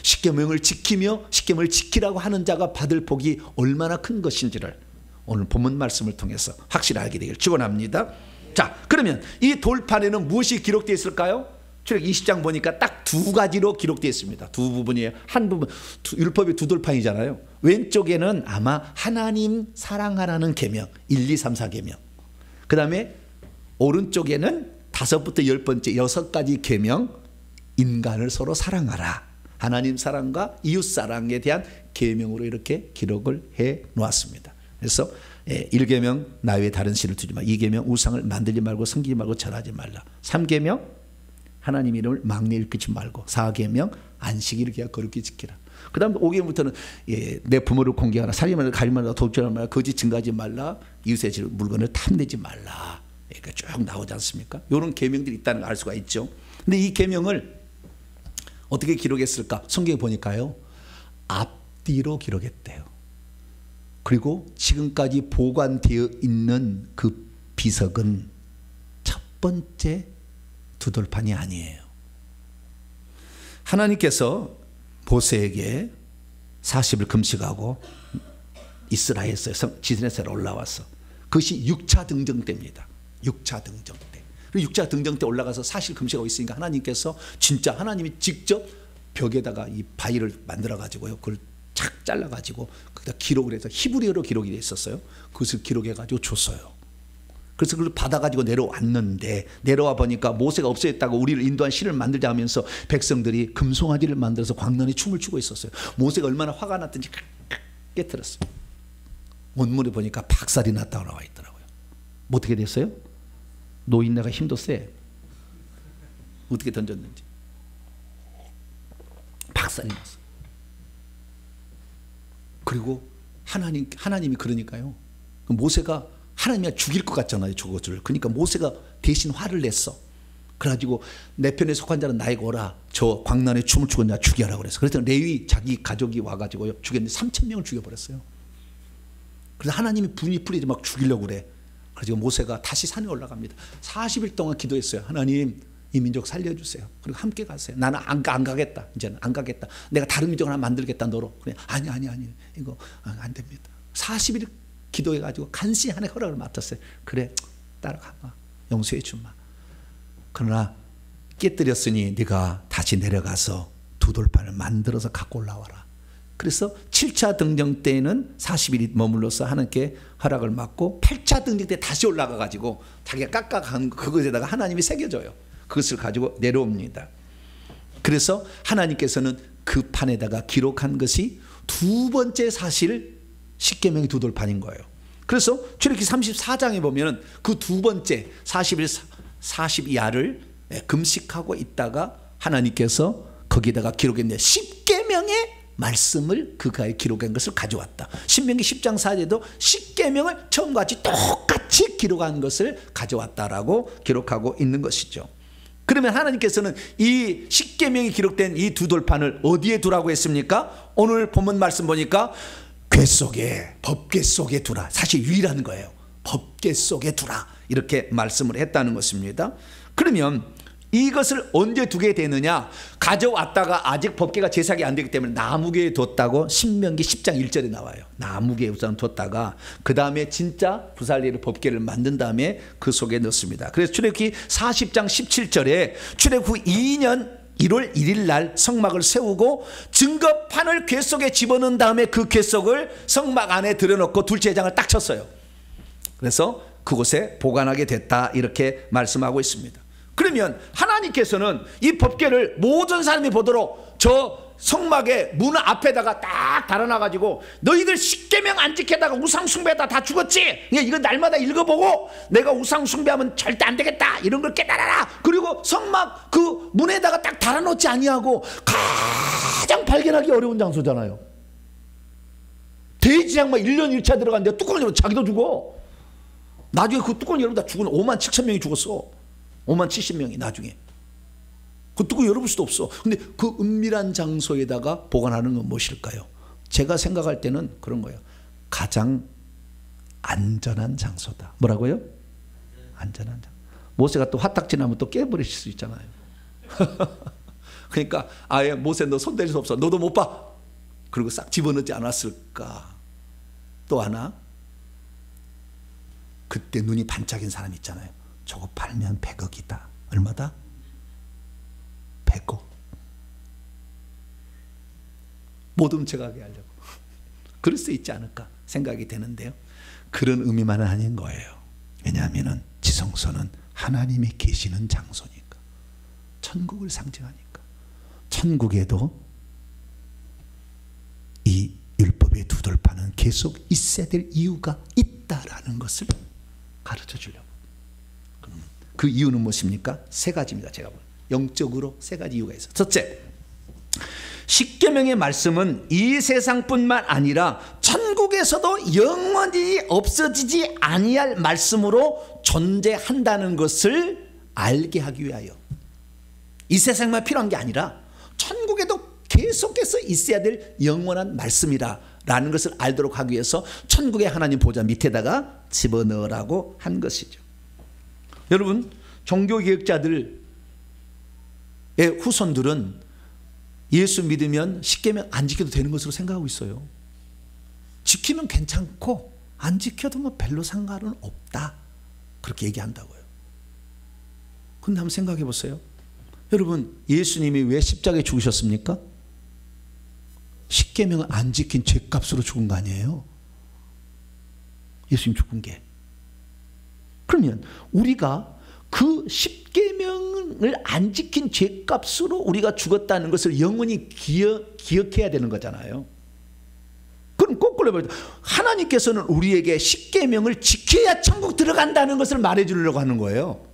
십계명을 지키며 십계명을 지키라고 하는 자가 받을 복이 얼마나 큰 것인지를 오늘 본문 말씀을 통해서 확실히 알게 되기를 축원합니다. 자, 그러면 이 돌판에는 무엇이 기록되어 있을까요? 출애굽기 20장 보니까 딱 두 가지로 기록되어 있습니다. 두 부분이에요. 한 부분, 율법이 두 돌판이잖아요. 왼쪽에는 아마 하나님 사랑하라는 계명, 1, 2, 3, 4 계명. 그 다음에 오른쪽에는 5부터 10번째 6가지 계명, 인간을 서로 사랑하라, 하나님 사랑과 이웃 사랑에 대한 계명으로 이렇게 기록을 해 놓았습니다. 그래서 1계명 나 외에 다른 신을 두지 마, 2계명 우상을 만들지 말고 섬기지 말고 절하지 말라, 3계명 하나님 이름을 막내 일컫지 말고, 4계명 안식일을 거룩히 지키라. 그 다음 5계명부터는 내 부모를 공경하라, 살인하라, 가림하라, 도둑질하지 말라, 거짓 증거하지 말라, 이웃의 물건을 탐내지 말라. 그러니까 쭉 나오지 않습니까? 이런 계명들이 있다는 걸 알 수가 있죠. 근데 이 계명을 어떻게 기록했을까? 성경에 보니까요, 앞뒤로 기록했대요. 그리고 지금까지 보관되어 있는 그 비석은 첫 번째 두 돌판이 아니에요. 하나님께서 모세에게 40일 금식하고 이스라엘에서 지드네스에 올라와서, 그것이 6차 등정 때입니다. 6차 등정 때. 6차 등정 때 올라가서 40일 금식하고 있으니까 하나님께서 진짜 하나님이 직접 벽에다가 이 바위를 만들어 가지고요, 그걸 착 잘라 가지고 거기다 기록을 해서 히브리어로 기록이 돼 있었어요. 그것을 기록해 가지고 줬어요. 그래서 그걸 받아가지고 내려왔는데, 내려와 보니까 모세가 없어졌다고 우리를 인도한 신을 만들자 하면서 백성들이 금송아지를 만들어서 광란에 춤을 추고 있었어요. 모세가 얼마나 화가 났든지 깨트렸어요. 원문에 보니까 박살이 났다고 나와 있더라고요. 뭐 어떻게 됐어요? 노인네가 힘도 세. 어떻게 던졌는지 박살이 났어요. 그리고 하나님이 그러니까요, 모세가 하나님이 죽일 것 같잖아요, 저것을. 그러니까 모세가 대신 화를 냈어. 그래가지고 내 편에 속한 자는 나에게 오라, 저 광란에 춤을 추고 나 죽여라 그랬어. 그래서 레위 자기 가족이 와가지고 죽였는데 3,000명을 죽여버렸어요. 그래서 하나님이 분이 풀리지 막 죽이려고 그래. 그래서 모세가 다시 산에 올라갑니다. 40일 동안 기도했어요. 하나님, 이 민족 살려주세요. 그리고 함께 가세요. 나는 안 가겠다. 이제는 안 가겠다. 내가 다른 민족 하나 만들겠다, 너로. 그래. 아니. 이거 안 됩니다. 40일 기도해가지고 간신히 하나의 허락을 맡았어요. 그래, 따라가봐. 용서해 주마. 그러나 깨뜨렸으니 네가 다시 내려가서 두 돌판을 만들어서 갖고 올라와라. 그래서 7차 등정 때에는 40일이 머물러서 하나님께 허락을 받고, 8차 등정 때 다시 올라가가지고 자기가 깎아간 그것에다가 하나님이 새겨줘요. 그것을 가지고 내려옵니다. 그래서 하나님께서는 그 판에다가 기록한 것이 두 번째 사실 십계명의 두 돌판인 거예요. 그래서 출애굽기 34장에 보면 그 두 번째 40일 40야를 금식하고 있다가 하나님께서 거기다가 기록했는데, 십계명의 말씀을 그가에 기록한 것을 가져왔다. 신명기 10장 4절에도 십계명을 처음과 같이 똑같이 기록한 것을 가져왔다라고 기록하고 있는 것이죠. 그러면 하나님께서는 이 십계명이 기록된 이 두 돌판을 어디에 두라고 했습니까? 오늘 본문 말씀 보니까 궤 속에, 법궤 속에 두라. 사실 유일한 거예요. 법궤 속에 두라. 이렇게 말씀을 했다는 것입니다. 그러면 이것을 언제 두게 되느냐? 가져왔다가 아직 법궤가 제사가 안 되기 때문에 나무궤에 뒀다고 신명기 10장 1절에 나와요. 나무궤에 우선 뒀다가 그 다음에 진짜 부살리를 법궤를 만든 다음에 그 속에 넣습니다. 그래서 출애굽기 40장 17절에 출애굽 2년 1월 1일 날 성막을 세우고 증거판을 궤 속에 집어넣은 다음에 그 궤 속을 성막 안에 들여놓고 둘째 장을 딱 쳤어요. 그래서 그곳에 보관하게 됐다, 이렇게 말씀하고 있습니다. 그러면 하나님께서는 이 법궤를 모든 사람이 보도록 저 성막의 문 앞에다가 딱 달아놔가지고, 너희들 십계명 안 지켜다가 우상 숭배하다 다 죽었지? 이거 날마다 읽어보고 내가 우상 숭배하면 절대 안 되겠다, 이런 걸 깨달아라. 그리고 성막 그 문에다가 딱 달아놓지 아니하고 가장 발견하기 어려운 장소잖아요. 대지장만 1년 1차 들어갔는데 뚜껑을 열면 자기도 죽어. 나중에 그 뚜껑을 열면 다 죽은 5만 7천 명이 죽었어. 5만 70명이 나중에. 그것도 열어볼 수도 없어. 근데 그 은밀한 장소에다가 보관하는 건 무엇일까요? 제가 생각할 때는 그런 거예요. 가장 안전한 장소다. 뭐라고요? 안전한 장소. 모세가 또 화딱지 나면 또 깨버릴 수 있잖아요. 그러니까 아예 모세 너 손댈 수 없어. 너도 못 봐. 그리고 싹 집어넣지 않았을까. 또 하나, 그때 눈이 반짝인 사람 있잖아요. 저거 팔면 100억이다. 얼마다? 100억. 못 훔쳐가게 하려고. 그럴 수 있지 않을까 생각이 되는데요. 그런 의미만은 아닌 거예요. 왜냐하면 지성소는 하나님이 계시는 장소니까. 천국을 상징하니까. 천국에도 이 율법의 두 돌파는 계속 있어야 될 이유가 있다라는 것을 가르쳐 주려고. 그 이유는 무엇입니까? 세 가지입니다. 제가 보는 영적으로 세 가지 이유가 있어요. 첫째, 십계명의 말씀은 이 세상뿐만 아니라 천국에서도 영원히 없어지지 아니할 말씀으로 존재한다는 것을 알게 하기 위하여, 이 세상만 필요한 게 아니라 천국에도 계속해서 있어야 될 영원한 말씀이라는 것을 알도록 하기 위해서 천국의 하나님 보좌 밑에다가 집어넣으라고 한 것이죠. 여러분, 종교개혁자들의 후손들은 예수 믿으면 십계명 안 지켜도 되는 것으로 생각하고 있어요. 지키면 괜찮고 안 지켜도 뭐 별로 상관은 없다, 그렇게 얘기한다고요. 근데 한번 생각해 보세요. 여러분, 예수님이 왜 십자가에 죽으셨습니까? 십계명을 안 지킨 죄값으로 죽은 거 아니에요? 예수님 죽은 게. 그러면 우리가 그 십계명을 안 지킨 죄값으로 우리가 죽었다는 것을 영원히 기억해야 되는 거잖아요. 그럼 거꾸로 말해서 하나님께서는 우리에게 십계명을 지켜야 천국 들어간다는 것을 말해주려고 하는 거예요.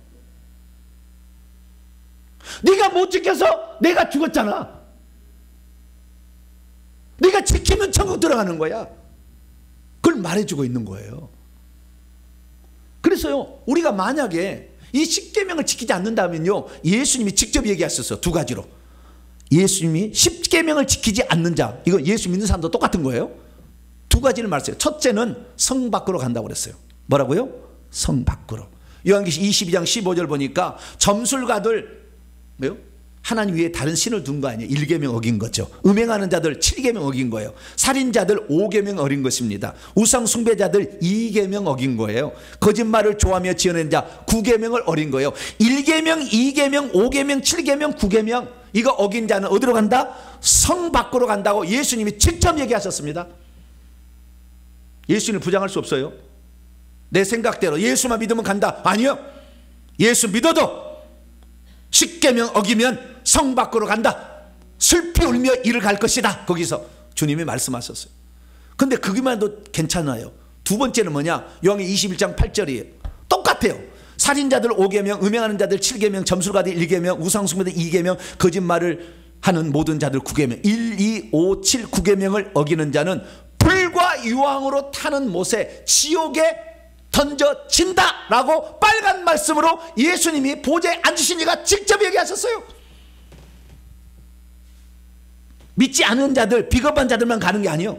네가 못 지켜서 내가 죽었잖아. 네가 지키면 천국 들어가는 거야. 그걸 말해주고 있는 거예요. 그래서요, 우리가 만약에 이 십계명을 지키지 않는다면요, 예수님이 직접 얘기하셨어요. 두 가지로. 예수님이 십계명을 지키지 않는 자, 이거 예수 믿는 사람도 똑같은 거예요. 두 가지를 말했어요. 첫째는 성 밖으로 간다고 그랬어요. 뭐라고요? 성 밖으로. 요한계시록 22장 15절 보니까 점술가들, 뭐요? 하나님 위에 다른 신을 둔 거 아니에요. 1계명 어긴 거죠. 음행하는 자들 7계명 어긴 거예요. 살인자들 5계명 어긴 것입니다. 우상 숭배자들 2계명 어긴 거예요. 거짓말을 좋아하며 지어낸 자 9계명을 어긴 거예요. 1계명, 2계명, 5계명, 7계명, 9계명 이거 어긴 자는 어디로 간다? 성 밖으로 간다고 예수님이 직접 얘기하셨습니다. 예수님을 부정할 수 없어요. 내 생각대로 예수만 믿으면 간다. 아니요. 예수 믿어도 십계명 어기면 성 밖으로 간다. 슬피 울며 이를 갈 것이다. 거기서 주님이 말씀하셨어요. 근데 그기만 해도 괜찮아요. 두 번째는 뭐냐? 요한계 21장 8절이에요. 똑같아요. 살인자들 5계명, 음행하는 자들 7계명, 점술가들 1계명, 우상숭배들 2계명, 거짓말을 하는 모든 자들 9계명. 1, 2, 5, 7, 9계명을 어기는 자는 불과 유황으로 타는 못에 지옥에 던져진다 라고 빨간 말씀으로 예수님이 보좌에 앉으신 이가 직접 얘기하셨어요. 믿지 않은 자들, 비겁한 자들만 가는 게 아니에요.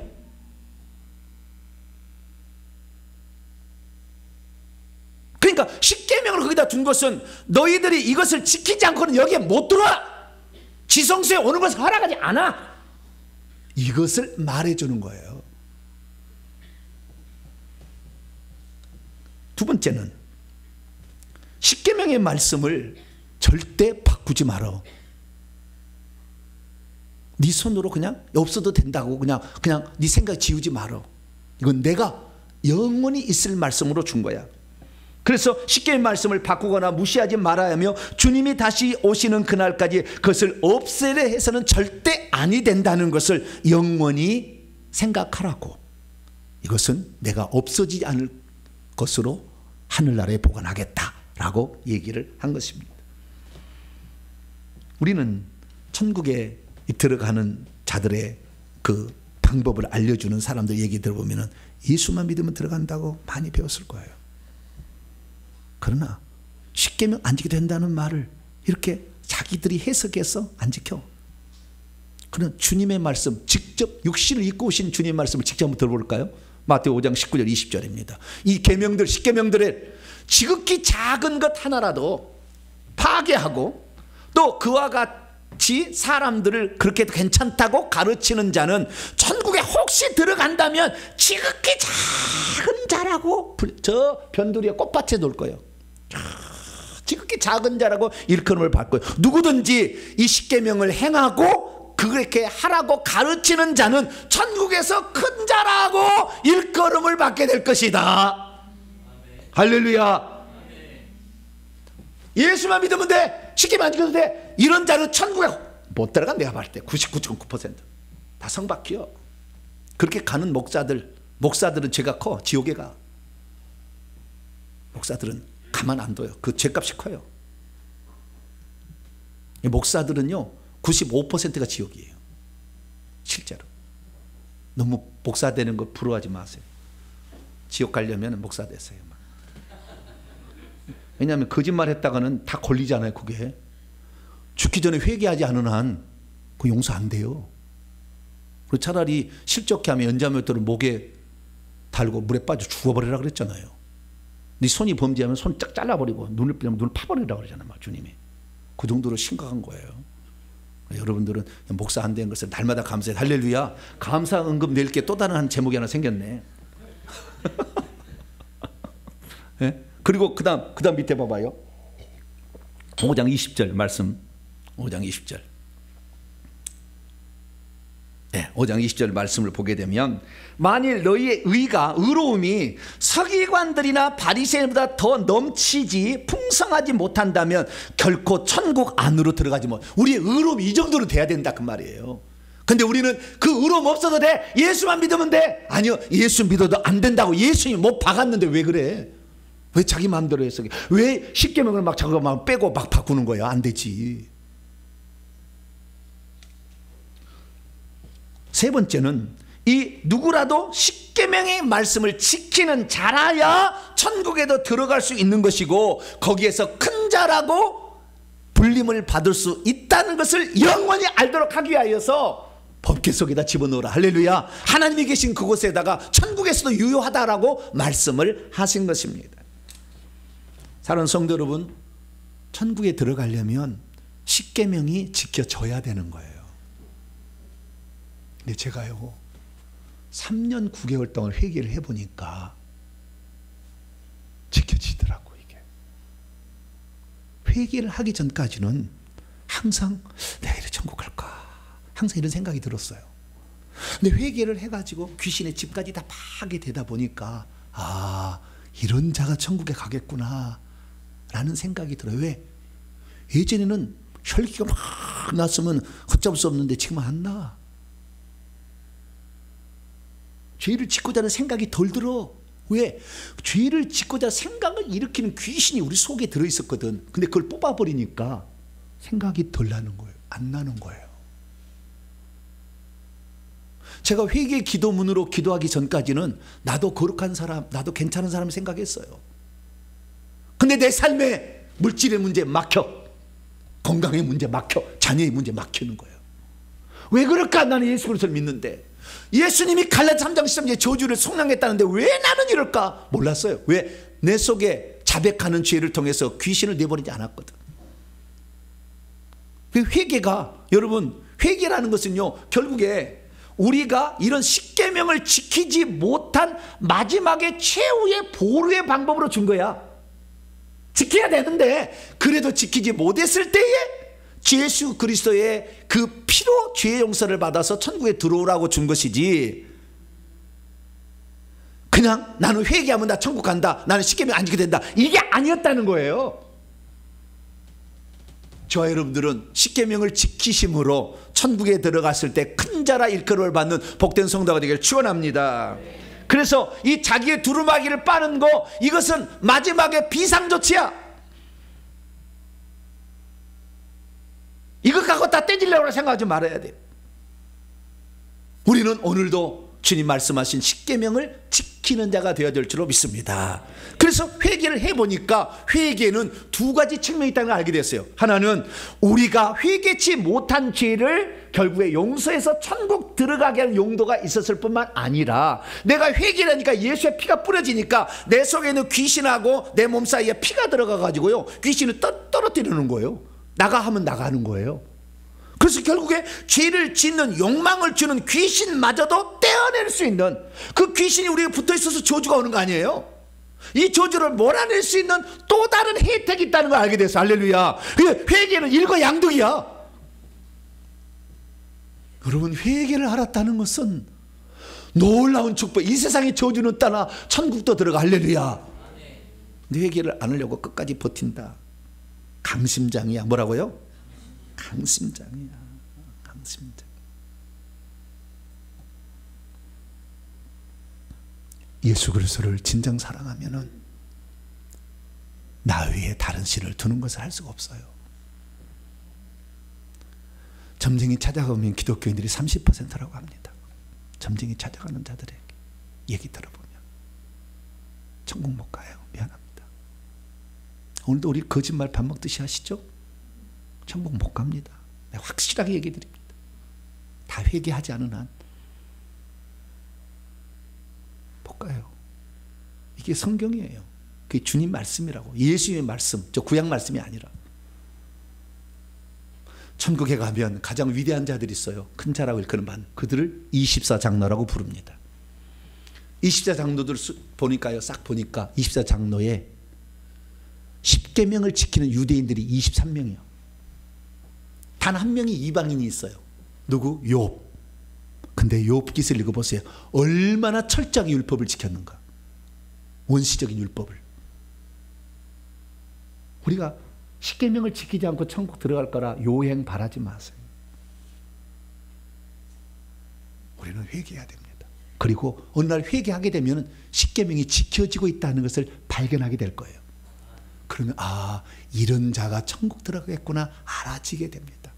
그러니까 십계명을 거기다 둔 것은 너희들이 이것을 지키지 않고는 여기에 못 들어와, 지성소에 오는 것을 허락하지 않아, 이것을 말해주는 거예요. 두 번째는 십계명의 말씀을 절대 바꾸지 말어. 네 손으로 그냥 없어도 된다고 그냥 네 생각 지우지 말어. 이건 내가 영원히 있을 말씀으로 준 거야. 그래서 십계명 말씀을 바꾸거나 무시하지 말아야 하며 주님이 다시 오시는 그날까지 그것을 없애려 해서는 절대 아니 된다는 것을 영원히 생각하라고. 이것은 내가 없어지지 않을 것으로 하늘나라에 보관하겠다라고 얘기를 한 것입니다. 우리는 천국에 들어가는 자들의 그 방법을 알려주는 사람들 얘기 들어보면 예수만 믿으면 들어간다고 많이 배웠을 거예요. 그러나 십계명 안 지게 된다는 말을 이렇게 자기들이 해석해서 안 지켜. 그런 주님의 말씀, 직접 육신을 입고 오신 주님의 말씀을 직접 한번 들어볼까요? 마태오 5장 19절 20절입니다. 이 계명들, 십계명들에 지극히 작은 것 하나라도 파괴하고 또 그와 같이 사람들을 그렇게 괜찮다고 가르치는 자는 천국에 혹시 들어간다면 지극히 작은 자라고 저 변두리의 꽃밭에 놓을 거예요. 지극히 작은 자라고 일컬음을 받고요. 누구든지 이 십계명을 행하고 그렇게 하라고 가르치는 자는 천국에서 큰 자라고 일컬음을 받게 될 것이다. 할렐루야. 예수만 믿으면 돼. 십계명 안 지켜도 돼. 이런 자는 천국에 못 들어가. 내가 봤을 때 99.9% 다 성박히요. 그렇게 가는 목사들은 죄가 커. 지옥에 가. 목사들은 가만 안 둬요. 그 죄값이 커요. 목사들은요 95%가 지옥이에요. 실제로. 너무 목사 되는 거 부러워하지 마세요. 지옥 가려면 목사 되세요. 왜냐하면 거짓말 했다가는 다 걸리잖아요. 그게 죽기 전에 회개하지 않은 한 그 용서 안 돼요. 차라리 실족해 하면 연자묘토를 목에 달고 물에 빠져 죽어버리라 그랬잖아요. 네 손이 범죄하면 손 쫙 잘라버리고 눈을 빼면 눈을 파버리라 그러잖아요. 주님이. 그 정도로 심각한 거예요. 여러분들은 목사 안 된 것을 날마다 감사해. 할렐루야. 감사 응급 낼 게 또 다른 한 제목이 하나 생겼네. 네? 그리고 그 다음 밑에 봐봐요. 5장 20절 말씀. 5장 20절. 네, 5장 20절 말씀을 보게 되면 만일 너희의 의로움이 서기관들이나 바리새인보다 더 넘치지 풍성하지 못한다면 결코 천국 안으로 들어가지 못. 우리의 의로움이 이 정도로 돼야 된다 그 말이에요. 근데 우리는 그 의로움 없어도 돼. 예수만 믿으면 돼. 아니요, 예수 믿어도 안 된다고. 예수님이 못 박았는데 왜 그래? 왜 자기 마음대로 해서 왜 십계명을 막 자기 마음 빼고 막 바꾸는 거야? 안 되지. 세 번째는 이 누구라도 십계명의 말씀을 지키는 자라야 천국에도 들어갈 수 있는 것이고 거기에서 큰 자라고 불림을 받을 수 있다는 것을 영원히 알도록 하기 위하여서 법궤 속에다 집어넣으라. 할렐루야. 하나님이 계신 그곳에다가 천국에서도 유효하다라고 말씀을 하신 것입니다. 사랑하는 성도 여러분, 천국에 들어가려면 십계명이 지켜져야 되는 거예요. 근데 제가요 3년 9개월 동안 회개를 해보니까 지켜지더라고. 이게 회개를 하기 전까지는 항상 내가 이래 천국 갈까 항상 이런 생각이 들었어요. 근데 회개를 해가지고 귀신의 집까지 다 파게 되다 보니까 아, 이런 자가 천국에 가겠구나 라는 생각이 들어요. 왜? 예전에는 혈기가 막 났으면 걷잡을 수 없는데 지금은 안 나. 죄를 짓고자 하는 생각이 덜 들어. 왜? 죄를 짓고자 생각을 일으키는 귀신이 우리 속에 들어있었거든. 근데 그걸 뽑아버리니까 생각이 덜 나는 거예요. 안 나는 거예요. 제가 회개 기도문으로 기도하기 전까지는 나도 거룩한 사람, 나도 괜찮은 사람 생각했어요. 근데 내 삶에 물질의 문제 막혀. 건강의 문제 막혀. 자녀의 문제 막히는 거예요. 왜 그럴까? 나는 예수 그리스도를 믿는데. 예수님이 갈라디아 3장 13절에 저주를 속량했다는데 왜 나는 이럴까? 몰랐어요. 왜? 내 속에 자백하는 죄를 통해서 귀신을 내버리지 않았거든. 회개가, 여러분, 회개라는 것은요 결국에 우리가 이런 십계명을 지키지 못한 마지막에 최후의 보루의 방법으로 준 거야. 지켜야 되는데 그래도 지키지 못했을 때에 예수 그리스도의 그 피로 죄의 용서를 받아서 천국에 들어오라고 준 것이지, 그냥 나는 회개하면 나 천국 간다, 나는 십계명 안 지켜야 된다, 이게 아니었다는 거예요. 저와 여러분들은 십계명을 지키심으로 천국에 들어갔을 때 큰 자라 일컬음을 받는 복된 성도가 되기를 축원합니다. 그래서 이 자기의 두루마기를 빠는 거, 이것은 마지막에 비상조치야. 이거 갖고 다 떼지려고 생각하지 말아야 돼. 우리는 오늘도 주님 말씀하신 십계명을 지켜 지키는 자가 되어야 될 줄로 믿습니다. 그래서 회개를 해보니까 회개는 두 가지 측면이 있다는 걸 알게 됐어요. 하나는 우리가 회개치 못한 죄를 결국에 용서해서 천국 들어가게 하는 용도가 있었을 뿐만 아니라 내가 회개를 하니까 예수의 피가 뿌려지니까 내 속에 있는 귀신하고 내 몸 사이에 피가 들어가 가지고요, 귀신을 떨어뜨리는 거예요. 나가 하면 나가는 거예요. 그래서 결국에 죄를 짓는 욕망을 주는 귀신마저도 떼어낼 수 있는, 그 귀신이 우리에게 붙어 있어서 저주가 오는 거 아니에요. 이 저주를 몰아낼 수 있는 또 다른 혜택이 있다는 걸 알게 됐어요. 할렐루야. 회개는 일거양득이야. 여러분, 회개를 알았다는 것은 놀라운 축복. 이 세상의 저주는 떠나 천국도 들어가. 할렐루야. 근데 회개를 안 하려고 끝까지 버틴다. 강심장이야. 뭐라고요? 강심장이야. 강심장. 예수 그리스도를 진정 사랑하면은 나 위에 다른 신을 두는 것을 할 수가 없어요. 점쟁이 찾아가면 기독교인들이 30%라고 합니다. 점쟁이 찾아가는 자들에게 얘기 들어보면 천국 못 가요. 미안합니다. 오늘도 우리 거짓말 밥 먹듯이 하시죠? 천국 못 갑니다. 내가 확실하게 얘기 드립니다. 다 회개하지 않은 한 못 가요. 이게 성경이에요. 그게 주님 말씀이라고. 예수의 말씀, 저 구약 말씀이 아니라. 천국에 가면 가장 위대한 자들이 있어요. 큰 자라고 일컫는 반. 그들을 24장로라고 부릅니다. 24장로들 보니까요, 싹 보니까 24장로에 10계명을 지키는 유대인들이 23명이요. 단 한 명이 이방인이 있어요. 누구? 욥. 근데 욥기서를 읽어보세요. 얼마나 철저하게 율법을 지켰는가. 원시적인 율법을. 우리가 10계명을 지키지 않고 천국 들어갈 거라 요행 바라지 마세요. 우리는 회개해야 됩니다. 그리고 어느 날 회개하게 되면 10계명이 지켜지고 있다는 것을 발견하게 될 거예요. 그러면 아, 이런 자가 천국 들어가겠구나 알아지게 됩니다.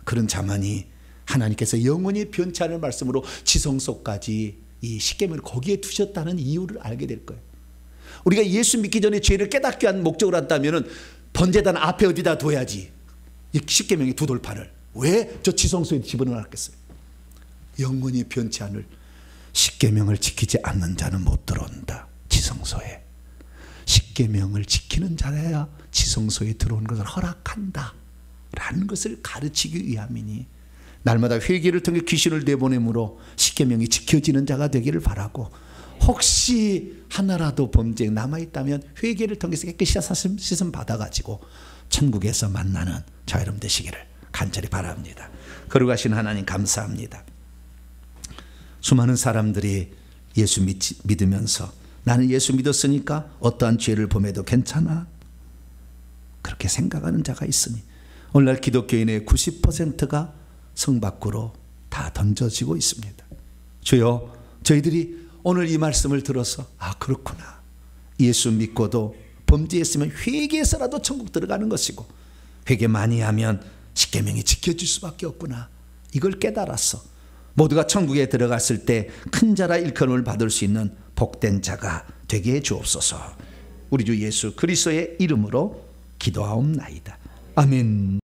그런 자만이 하나님께서 영원히 변치 않을 말씀으로 지성소까지 이 십계명을 거기에 두셨다는 이유를 알게 될 거예요. 우리가 예수 믿기 전에 죄를 깨닫기 위한 목적으로 한다면 번제단 앞에 어디다 둬야지. 이 십계명의 두 돌판을 왜 저 지성소에 집어넣었겠어요? 영원히 변치 않을 십계명을 지키지 않는 자는 못 들어온다. 지성소에. 십계명을 지키는 자라야 지성소에 들어온 것을 허락한다 라는 것을 가르치기 위함이니 날마다 회개를 통해 귀신을 내보내므로 십계명이 지켜지는 자가 되기를 바라고, 혹시 하나라도 범죄가 남아있다면 회개를 통해서 깨끗이 씻음 받아가지고 천국에서 만나는 저 여러분 되시기를 간절히 바랍니다. 거룩하신 하나님 감사합니다. 수많은 사람들이 예수 믿으면서 나는 예수 믿었으니까 어떠한 죄를 범해도 괜찮아 그렇게 생각하는 자가 있으니 오늘날 기독교인의 90%가 성 밖으로 다 던져지고 있습니다. 주여, 저희들이 오늘 이 말씀을 들어서 아 그렇구나, 예수 믿고도 범죄했으면 회개해서라도 천국 들어가는 것이고 회개 많이 하면 십계명이 지켜질 수밖에 없구나, 이걸 깨달았어. 모두가 천국에 들어갔을 때 큰 자라 일컬음을 받을 수 있는 복된 자가 되게 해 주옵소서. 우리 주 예수 그리스도의 이름으로 기도하옵나이다. 아멘.